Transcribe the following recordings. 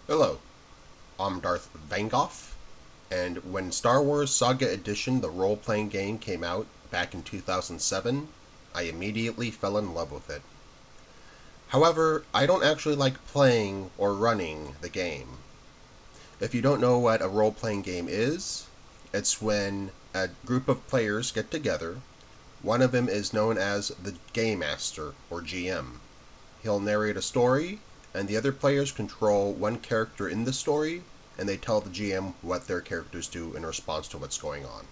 Hello, I'm Darth Vangoff, and when Star Wars Saga Edition, the role-playing game, came out back in 2007, I immediately fell in love with it. However, I don't actually like playing or running the game. If you don't know what a role-playing game is, it's when a group of players get together. One of them is known as the Game Master, or GM. He'll narrate a story, and the other players control one character in the story, and they tell the GM what their characters do in response to what's going on.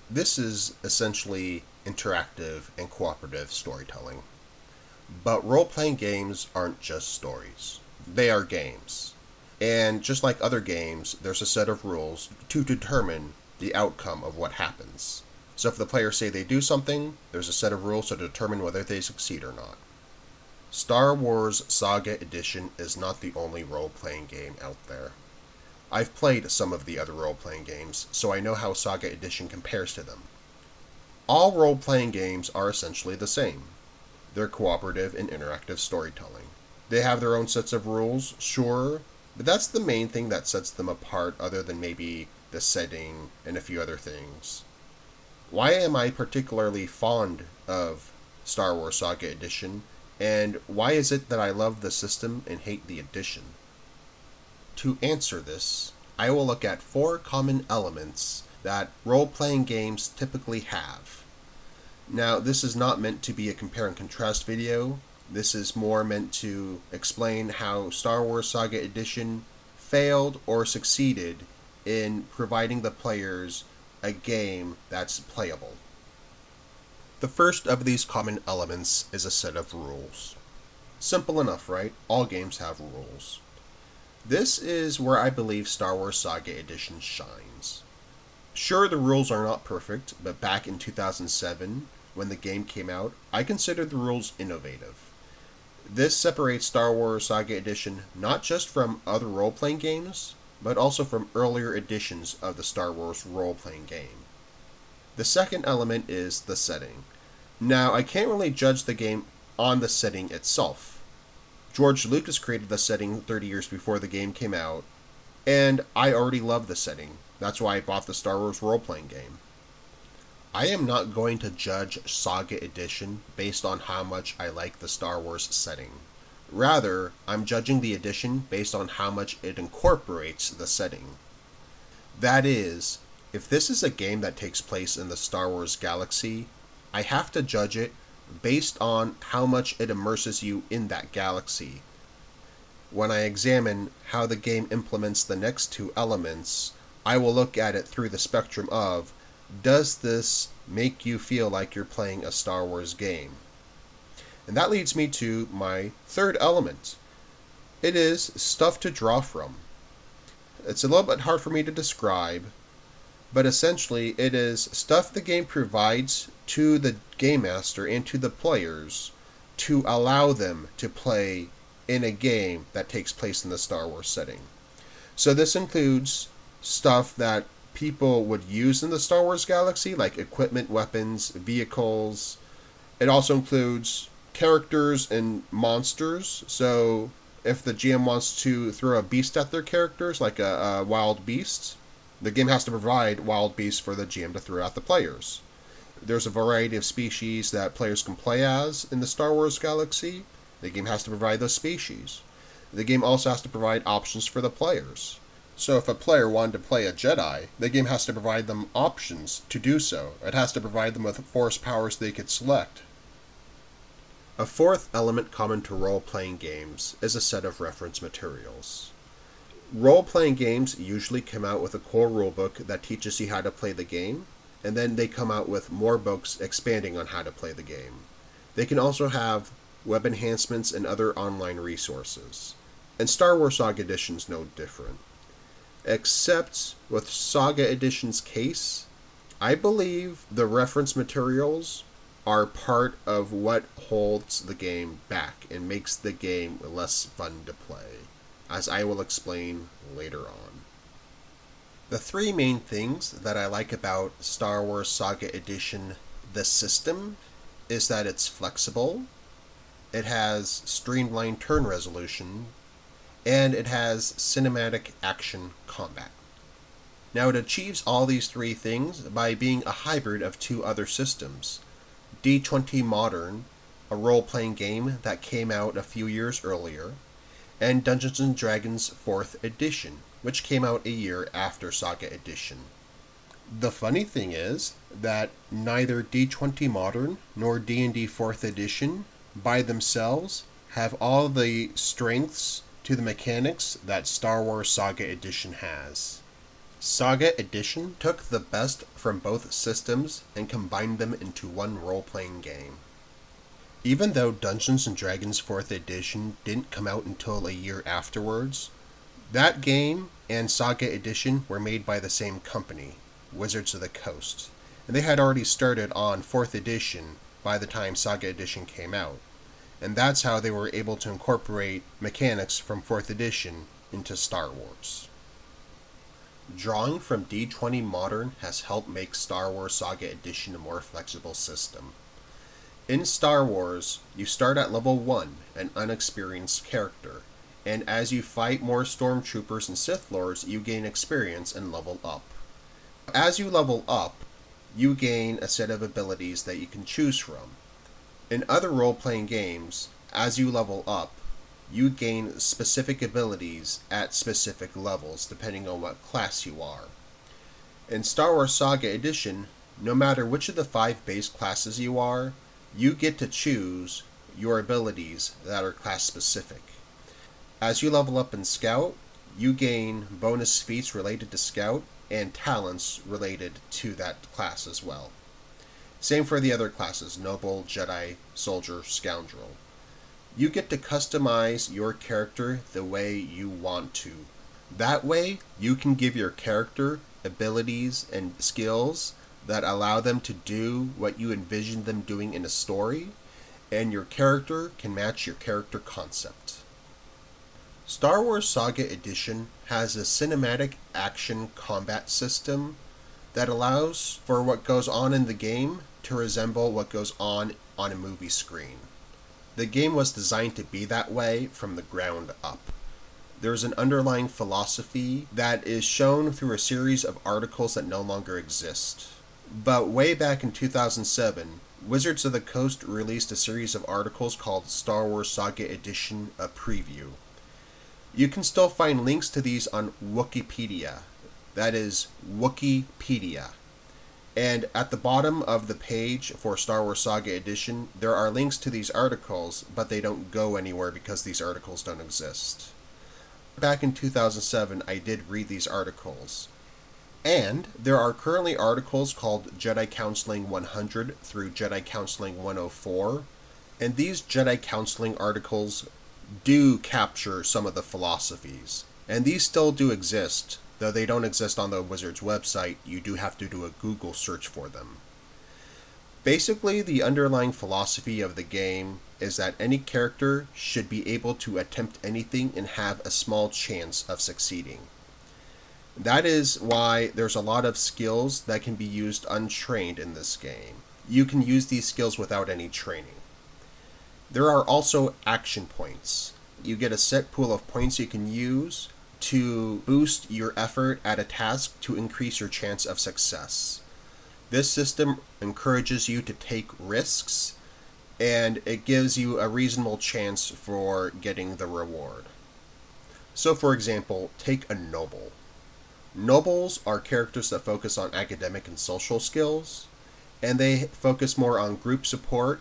This is essentially interactive and cooperative storytelling. But role playing games aren't just stories, they are games. And just like other games, there's a set of rules to determine the outcome of what happens. So if the players say they do something, there's a set of rules to determine whether they succeed or not. Star Wars Saga Edition is not the only role-playing game out there. I've played some of the other role-playing games, so I know how Saga Edition compares to them. All role-playing games are essentially the same. They're cooperative and interactive storytelling. They have their own sets of rules, sure, but that's the main thing that sets them apart other than maybe the setting and a few other things. Why am I particularly fond of Star Wars Saga Edition, and why is it that I love the system and hate the edition? To answer this, I will look at 4 common elements that role-playing games typically have. Now, this is not meant to be a compare and contrast video. This is more meant to explain how Star Wars Saga Edition failed or succeeded in providing the players a game that's playable. The first of these common elements is a set of rules. Simple enough, right? All games have rules. This is where I believe Star Wars Saga Edition shines. Sure, the rules are not perfect, but back in 2007, when the game came out, I considered the rules innovative. This separates Star Wars Saga Edition not just from other role-playing games, but also from earlier editions of the Star Wars role-playing game. The second element is the setting. Now, I can't really judge the game on the setting itself. George Lucas created the setting 30 years before the game came out, and I already love the setting. That's why I bought the Star Wars role-playing game. I am not going to judge Saga Edition based on how much I like the Star Wars setting. Rather, I'm judging the edition based on how much it incorporates the setting. That is, if this is a game that takes place in the Star Wars galaxy, I have to judge it based on how much it immerses you in that galaxy. When I examine how the game implements the next 2 elements, I will look at it through the spectrum of, does this make you feel like you're playing a Star Wars game? And that leads me to my third element. It is stuff to draw from. It's a little bit hard for me to describe, but essentially it is stuff the game provides to the Game Master and to the players to allow them to play in a game that takes place in the Star Wars setting. So this includes stuff that people would use in the Star Wars galaxy, like equipment, weapons, vehicles. It also includes characters and monsters. So if the GM wants to throw a beast at their characters, like a wild beast, the game has to provide wild beasts for the GM to throw at the players. There's a variety of species that players can play as in the Star Wars galaxy. The game has to provide those species. The game also has to provide options for the players. So if a player wanted to play a Jedi, the game has to provide them options to do so. It has to provide them with force powers they could select. A fourth element common to role-playing games is a set of reference materials. Role-playing games usually come out with a core rulebook that teaches you how to play the game, and then they come out with more books expanding on how to play the game. They can also have web enhancements and other online resources. And Star Wars Saga Edition is no different. Except with Saga Edition's case, I believe the reference materials are part of what holds the game back and makes the game less fun to play, as I will explain later on. The 3 main things that I like about Star Wars Saga Edition, the system, is that it's flexible, it has streamlined turn resolution, and it has cinematic action combat. Now, it achieves all these three things by being a hybrid of two other systems: D20 Modern, a role-playing game that came out a few years earlier, and Dungeons & Dragons 4th Edition, which came out a year after Saga Edition. The funny thing is that neither D20 Modern nor D&D 4th Edition by themselves have all the strengths to the mechanics that Star Wars Saga Edition has. Saga Edition took the best from both systems and combined them into one role-playing game. Even though Dungeons & Dragons 4th Edition didn't come out until a year afterwards, that game and Saga Edition were made by the same company, Wizards of the Coast, and they had already started on 4th Edition by the time Saga Edition came out, and that's how they were able to incorporate mechanics from 4th Edition into Star Wars. Drawing from D20 Modern has helped make Star Wars Saga Edition a more flexible system. In Star Wars, you start at level 1, an unexperienced character, and as you fight more stormtroopers and Sith Lords, you gain experience and level up. As you level up, you gain a set of abilities that you can choose from. In other role-playing games, as you level up, you gain specific abilities at specific levels depending on what class you are. In Star Wars Saga Edition, no matter which of the 5 base classes you are, you get to choose your abilities that are class specific. As you level up in Scout, you gain bonus feats related to Scout and talents related to that class as well. Same for the other classes: Noble, Jedi, Soldier, Scoundrel. You get to customize your character the way you want to. That way, you can give your character abilities and skills that allow them to do what you envision them doing in a story, and your character can match your character concept. Star Wars Saga Edition has a cinematic action combat system that allows for what goes on in the game to resemble what goes on a movie screen. The game was designed to be that way from the ground up. There's an underlying philosophy that is shown through a series of articles that no longer exist. But way back in 2007, Wizards of the Coast released a series of articles called Star Wars Saga Edition: A Preview. You can still find links to these on Wikipedia. That is Wikipedia. And at the bottom of the page for Star Wars Saga Edition, there are links to these articles, but they don't go anywhere because these articles don't exist. Back in 2007, I did read these articles. And there are currently articles called Jedi Counseling 100 through Jedi Counseling 104, and these Jedi Counseling articles do capture some of the philosophies. And these still do exist. Though they don't exist on the Wizards website, you do have to do a Google search for them. Basically, the underlying philosophy of the game is that any character should be able to attempt anything and have a small chance of succeeding. That is why there's a lot of skills that can be used untrained in this game. You can use these skills without any training. There are also action points. You get a set pool of points you can use to boost your effort at a task to increase your chance of success. This system encourages you to take risks, and it gives you a reasonable chance for getting the reward. So for example, take a noble. Nobles are characters that focus on academic and social skills, and they focus more on group support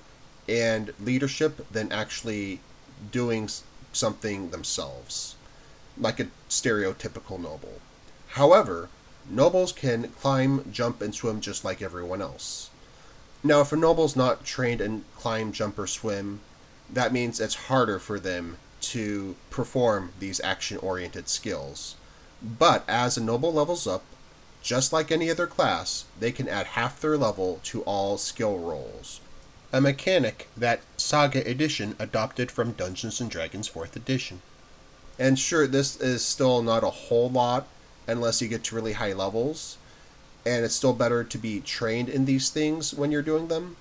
and leadership than actually doing something themselves, like a stereotypical noble. However, nobles can climb, jump, and swim just like everyone else. Now, if a noble's not trained in climb, jump, or swim, that means it's harder for them to perform these action-oriented skills. But as a noble levels up, just like any other class, they can add half their level to all skill rolls, a mechanic that Saga Edition adopted from Dungeons & Dragons 4th Edition. And sure, this is still not a whole lot unless you get to really high levels, and it's still better to be trained in these things when you're doing them,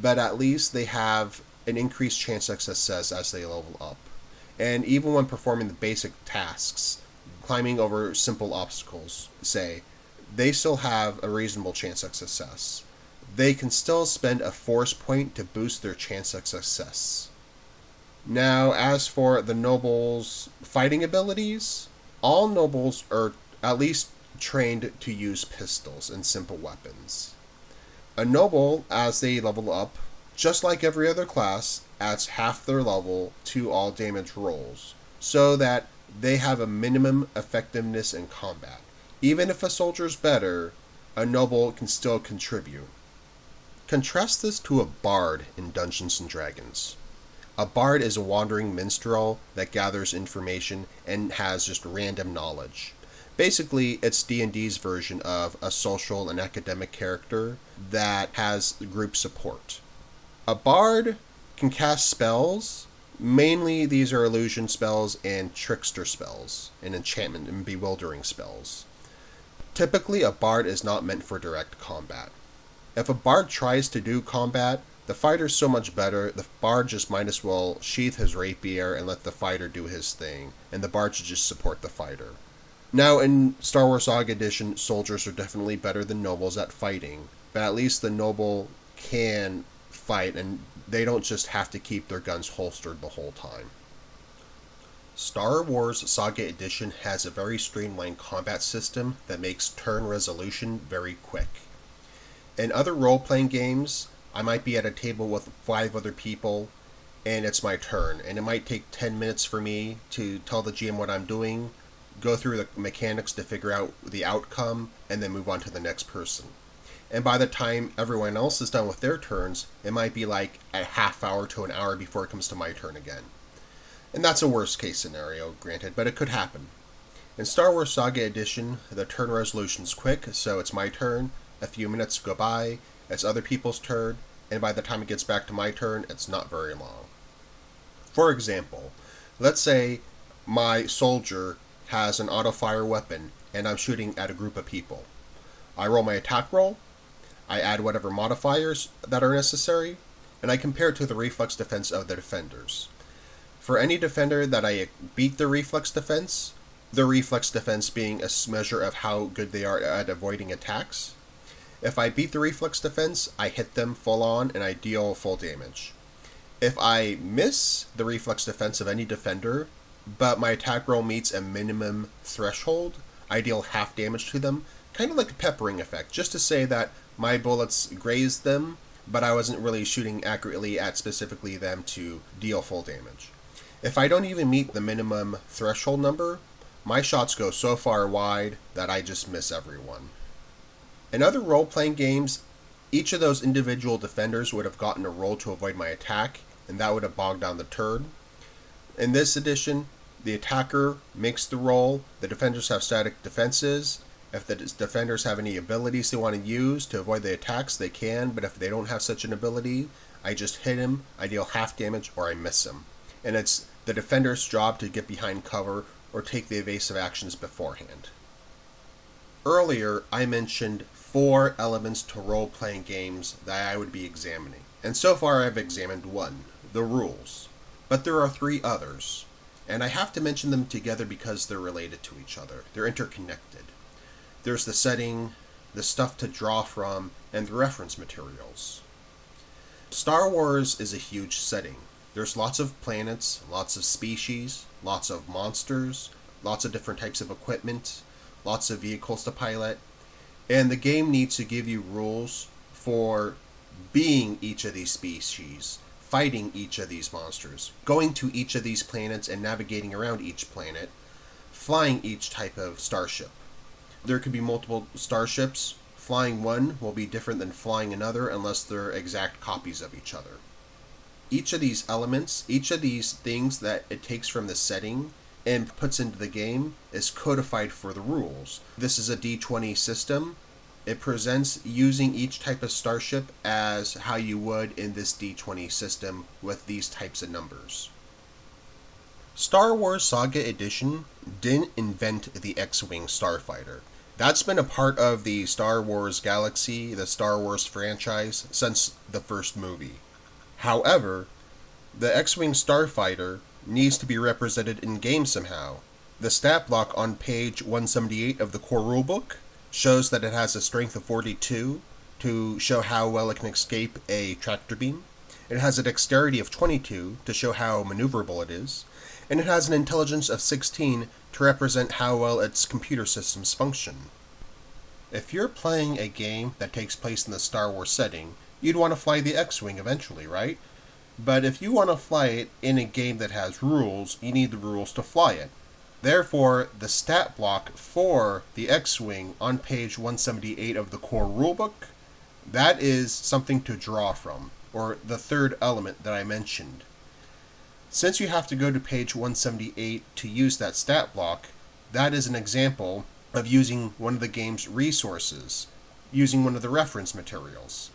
but at least they have an increased chance of success as they level up. And even when performing the basic tasks, climbing over simple obstacles, say, they still have a reasonable chance of success. They can still spend a force point to boost their chance of success. Now, as for the nobles' fighting abilities, all nobles are at least trained to use pistols and simple weapons. A noble, as they level up, just like every other class, adds half their level to all damage rolls, so that they have a minimum effectiveness in combat. Even if a soldier's better, a noble can still contribute. Contrast this to a bard in Dungeons & Dragons. A bard is a wandering minstrel that gathers information and has just random knowledge. Basically, it's D&D's version of a social and academic character that has group support. A bard can cast spells. Mainly, these are illusion spells and trickster spells, and enchantment and bewildering spells. Typically, a bard is not meant for direct combat. If a bard tries to do combat, the fighter's so much better, the bard just might as well sheath his rapier and let the fighter do his thing, and the bard should just support the fighter. Now, in Star Wars Saga Edition, soldiers are definitely better than nobles at fighting, but at least the noble can fight, and they don't just have to keep their guns holstered the whole time. Star Wars Saga Edition has a very streamlined combat system that makes turn resolution very quick. In other role-playing games, I might be at a table with 5 other people, and it's my turn, and it might take 10 minutes for me to tell the GM what I'm doing, go through the mechanics to figure out the outcome, and then move on to the next person. And by the time everyone else is done with their turns, it might be like a half hour to an hour before it comes to my turn again. And that's a worst case scenario, granted, but it could happen. In Star Wars Saga Edition, the turn resolution's quick, so it's my turn, a few minutes go by, it's other people's turn, and by the time it gets back to my turn, it's not very long. For example, let's say my soldier has an auto-fire weapon, and I'm shooting at a group of people. I roll my attack roll, I add whatever modifiers that are necessary, and I compare it to the reflex defense of the defenders. For any defender that I beat the reflex defense being a measure of how good they are at avoiding attacks, if I beat the reflex defense, I hit them full on and I deal full damage. If I miss the reflex defense of any defender, but my attack roll meets a minimum threshold, I deal half damage to them, kind of like a peppering effect, just to say that my bullets grazed them, but I wasn't really shooting accurately at specifically them to deal full damage. If I don't even meet the minimum threshold number, my shots go so far wide that I just miss everyone. In other role-playing games, each of those individual defenders would have gotten a roll to avoid my attack, and that would have bogged down the turn. In this edition, the attacker makes the roll, the defenders have static defenses. If the defenders have any abilities they want to use to avoid the attacks, they can, but if they don't have such an ability, I just hit him, I deal half damage, or I miss him. And it's the defender's job to get behind cover or take the evasive actions beforehand. Earlier, I mentioned 4 elements to role-playing games that I would be examining. And so far I've examined 1, the rules. But there are 3 others. And I have to mention them together because they're related to each other. They're interconnected. There's the setting, the stuff to draw from, and the reference materials. Star Wars is a huge setting. There's lots of planets, lots of species, lots of monsters, lots of different types of equipment, lots of vehicles to pilot, and the game needs to give you rules for being each of these species, fighting each of these monsters, going to each of these planets and navigating around each planet, flying each type of starship. There could be multiple starships. Flying one will be different than flying another unless they're exact copies of each other. Each of these elements, each of these things that it takes from the setting and puts into the game is codified for the rules. This is a D20 system. It presents using each type of starship as how you would in this D20 system with these types of numbers. Star Wars Saga Edition didn't invent the X-Wing starfighter. That's been a part of the Star Wars galaxy, the Star Wars franchise, since the first movie. However, the X-Wing starfighter needs to be represented in game somehow. The stat block on page 178 of the core rulebook shows that it has a strength of 42 to show how well it can escape a tractor beam. It has a dexterity of 22 to show how maneuverable it is, and it has an intelligence of 16 to represent how well its computer systems function. If you're playing a game that takes place in the Star Wars setting, you'd want to fly the X-Wing eventually, right? But if you want to fly it in a game that has rules, you need the rules to fly it. Therefore, the stat block for the X-Wing on page 178 of the core rulebook, that is something to draw from, or the third element that I mentioned. Since you have to go to page 178 to use that stat block, that is an example of using one of the game's resources, using one of the reference materials.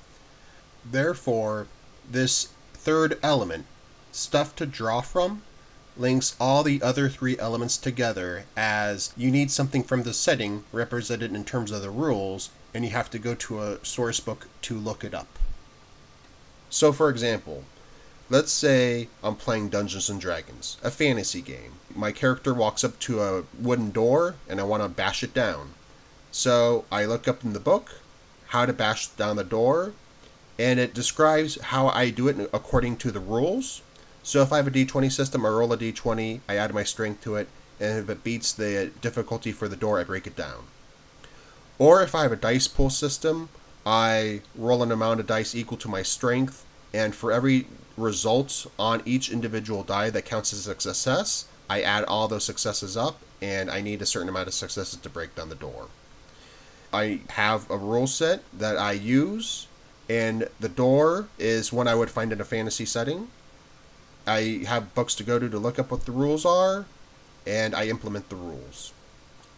Therefore, this third element, stuff to draw from, links all the other three elements together as you need something from the setting represented in terms of the rules, and you have to go to a source book to look it up. So for example, let's say I'm playing Dungeons & Dragons, a fantasy game. My character walks up to a wooden door and I want to bash it down. So I look up in the book how to bash down the door, and it describes how I do it according to the rules. So if I have a d20 system, I roll a d20, I add my strength to it, and if it beats the difficulty for the door, I break it down. Or if I have a dice pool system, I roll an amount of dice equal to my strength, and for every result on each individual die that counts as a success, I add all those successes up, and I need a certain amount of successes to break down the door. I have a rule set that I use, and the door is one I would find in a fantasy setting. I have books to go to look up what the rules are, and I implement the rules.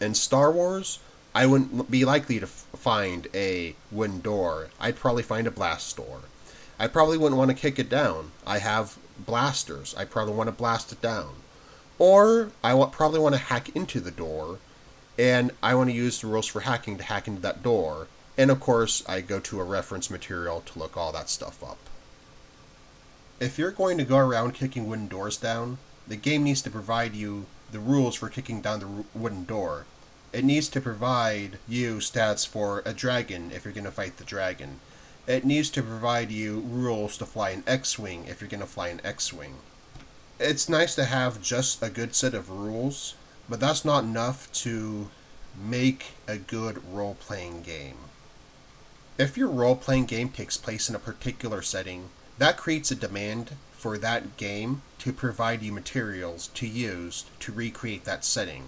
In Star Wars, I wouldn't be likely to find a wooden door. I'd probably find a blast door. I probably wouldn't want to kick it down. I have blasters. I probably want to blast it down. Or I probably want to hack into the door, and I want to use the rules for hacking to hack into that door. And of course, I go to a reference material to look all that stuff up. If you're going to go around kicking wooden doors down, the game needs to provide you the rules for kicking down the wooden door. It needs to provide you stats for a dragon if you're going to fight the dragon. It needs to provide you rules to fly an X-Wing if you're going to fly an X-Wing. It's nice to have just a good set of rules, but that's not enough to make a good role-playing game. If your role-playing game takes place in a particular setting, that creates a demand for that game to provide you materials to use to recreate that setting.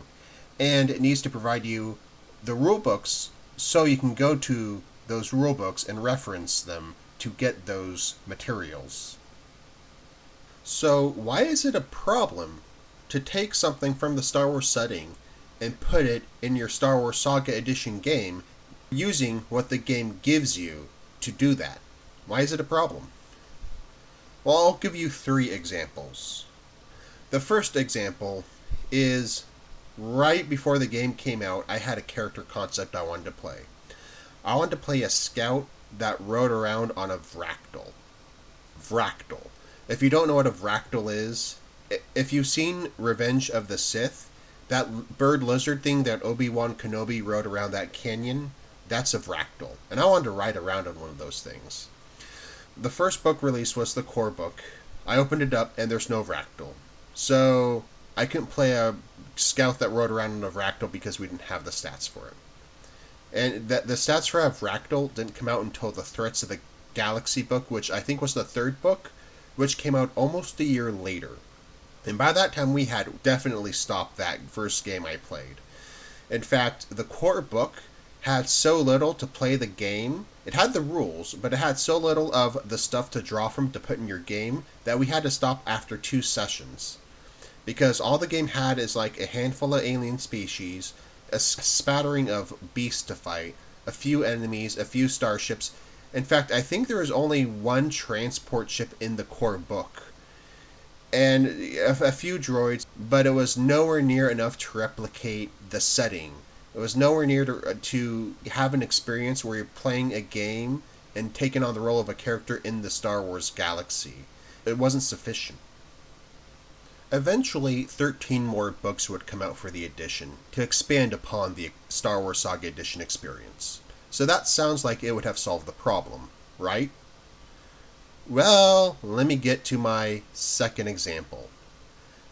And it needs to provide you the rulebooks so you can go to those rulebooks and reference them to get those materials. So why is it a problem to take something from the Star Wars setting and put it in your Star Wars Saga Edition game using what the game gives you to do that? Why is it a problem? Well, I'll give you 3 examples. The first example is right before the game came out, I had a character concept I wanted to play. I wanted to play a scout that rode around on a Vractal. Vractal. If you don't know what a Vractal is, if you've seen Revenge of the Sith, that bird lizard thing that Obi-Wan Kenobi rode around that canyon, that's a Vractal. And I wanted to ride around on one of those things. The first book released was the core book. I opened it up and there's no Vractal. So I couldn't play a scout that rode around on a Vractal because we didn't have the stats for it. And the stats for a Vractal didn't come out until the Threats of the Galaxy book, which I think was the 3rd book, which came out almost a year later. And by that time we had definitely stopped that first game I played. In fact, the core book had so little to play the game. It had the rules, but it had so little of the stuff to draw from to put in your game that we had to stop after 2 sessions. Because all the game had is like a handful of alien species, a spattering of beasts to fight, a few enemies, a few starships. In fact, I think there was only 1 transport ship in the core book. And a few droids, but it was nowhere near enough to replicate the setting. It was nowhere near to have an experience where you're playing a game and taking on the role of a character in the Star Wars galaxy. It wasn't sufficient. Eventually, 13 more books would come out for the edition to expand upon the Star Wars Saga Edition experience. So that sounds like it would have solved the problem, right? Well, let me get to my second example.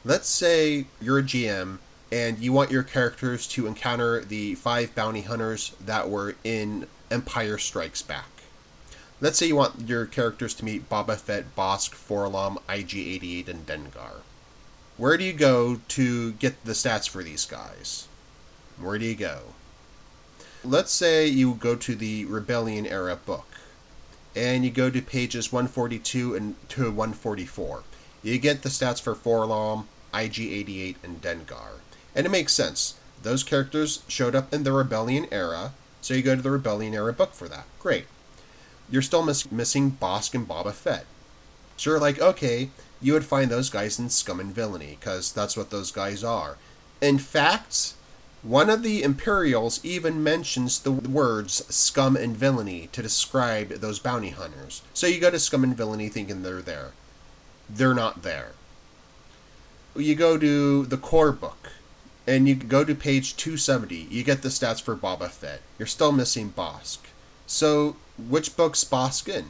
Let's say you're a GM and you want your characters to encounter the 5 bounty hunters that were in Empire Strikes Back. Let's say you want your characters to meet Boba Fett, Bosk, 4-LOM, IG-88, and Dengar. Where do you go to get the stats for these guys? Where do you go? Let's say you go to the Rebellion era book, and you go to pages 142 and to 144. You get the stats for 4-LOM, IG-88, and Dengar. And it makes sense. Those characters showed up in the Rebellion era, so you go to the Rebellion era book for that. Great. You're still missing Bosk and Boba Fett. Sure, like, okay, you would find those guys in Scum and Villainy, because that's what those guys are. In fact, one of the Imperials even mentions the words Scum and Villainy to describe those bounty hunters. So you go to Scum and Villainy thinking they're there. They're not there. You go to the core book, and you go to page 270. You get the stats for Boba Fett. You're still missing Bosk. So, which book's Bosk in?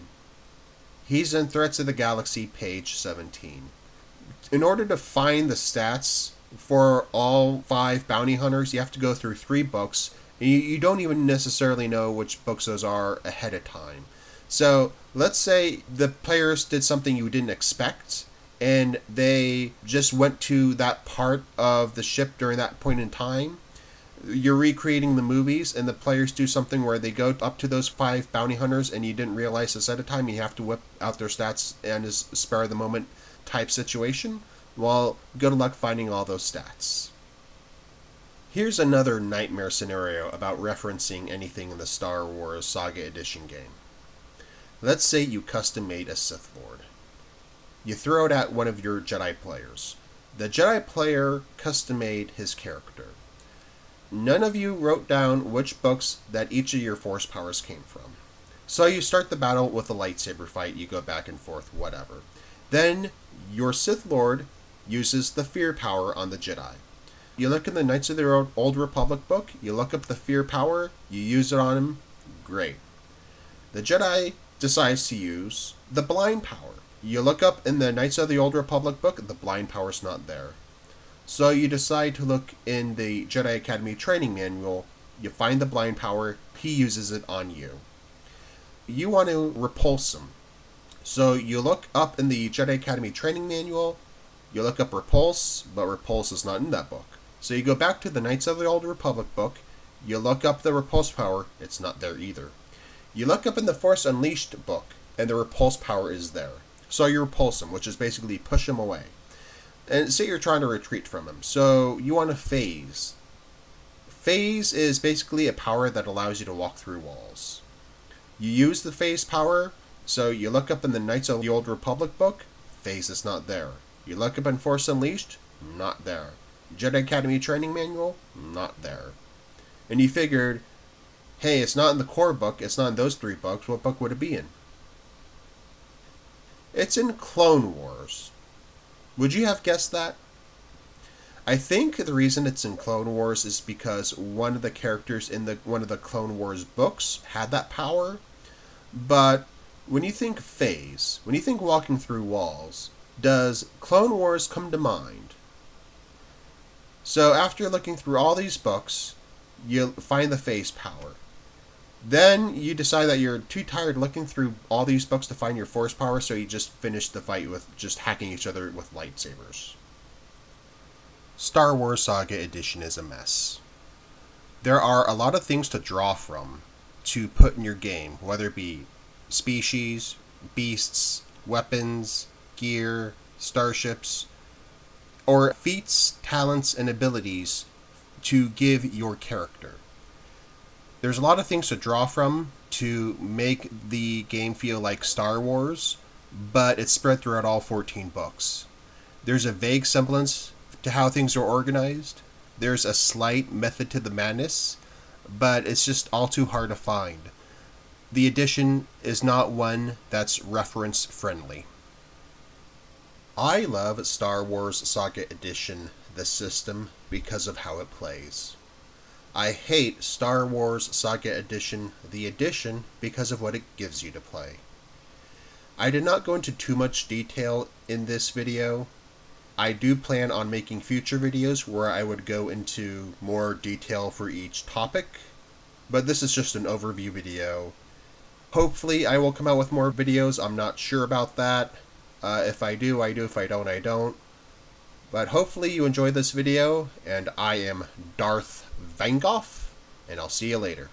He's in Threats of the Galaxy, page 17. In order to find the stats for all 5 bounty hunters, you have to go through 3 books, and you don't even necessarily know which books those are ahead of time. So, let's say the players did something you didn't expect, and they just went to that part of the ship during that point in time. You're recreating the movies, and the players do something where they go up to those 5 bounty hunters, and you didn't realize this at a time. You have to whip out their stats and is spare the moment type situation. Well, good luck finding all those stats. Here's another nightmare scenario about referencing anything in the Star Wars Saga Edition game. Let's say you custom made a Sith Lord. You throw it at one of your Jedi players. The Jedi player custom made his character. None of you wrote down which books that each of your force powers came from. So you start the battle with a lightsaber fight, you go back and forth, whatever. Then your Sith Lord uses the fear power on the Jedi. You look in the Knights of the Old Republic book, you look up the fear power, you use it on him, great. The Jedi decides to use the blind power. You look up in the Knights of the Old Republic book, the blind power's not there. So you decide to look in the Jedi Academy training manual, you find the blind power, he uses it on you. You want to repulse him. So you look up in the Jedi Academy training manual, you look up repulse, but repulse is not in that book. So you go back to the Knights of the Old Republic book, you look up the repulse power, it's not there either. You look up in the Force Unleashed book, and the repulse power is there. So you repulse him, which is basically push him away. And say you're trying to retreat from him, so you want to phase. Phase is basically a power that allows you to walk through walls. You use the phase power, so you look up in the Knights of the Old Republic book, phase is not there. You look up in Force Unleashed, not there. Jedi Academy Training Manual, not there. And you figured, hey, it's not in the core book, it's not in those 3 books, what book would it be in? It's in Clone Wars. Would you have guessed that? I think the reason it's in Clone Wars is because one of the characters in one of the Clone Wars books had that power. But when you think phase, when you think walking through walls, does Clone Wars come to mind? So after looking through all these books, you find the phase power. Then you decide that you're too tired looking through all these books to find your force power, so you just finish the fight with just hacking each other with lightsabers. Star Wars Saga Edition is a mess. There are a lot of things to draw from to put in your game, whether it be species, beasts, weapons, gear, starships, or feats, talents, and abilities to give your character. There's a lot of things to draw from to make the game feel like Star Wars, but it's spread throughout all 14 books. There's a vague semblance to how things are organized. There's a slight method to the madness, but it's just all too hard to find. The edition is not one that's reference friendly. I love Star Wars Saga Edition, the system, because of how it plays. I hate Star Wars Saga Edition, the edition, because of what it gives you to play. I did not go into too much detail in this video. I do plan on making future videos where I would go into more detail for each topic, but this is just an overview video. Hopefully I will come out with more videos, I'm not sure about that. If I do, I do. If I don't, I don't. But hopefully you enjoyed this video, and I am Darth Vangoff, and I'll see you later.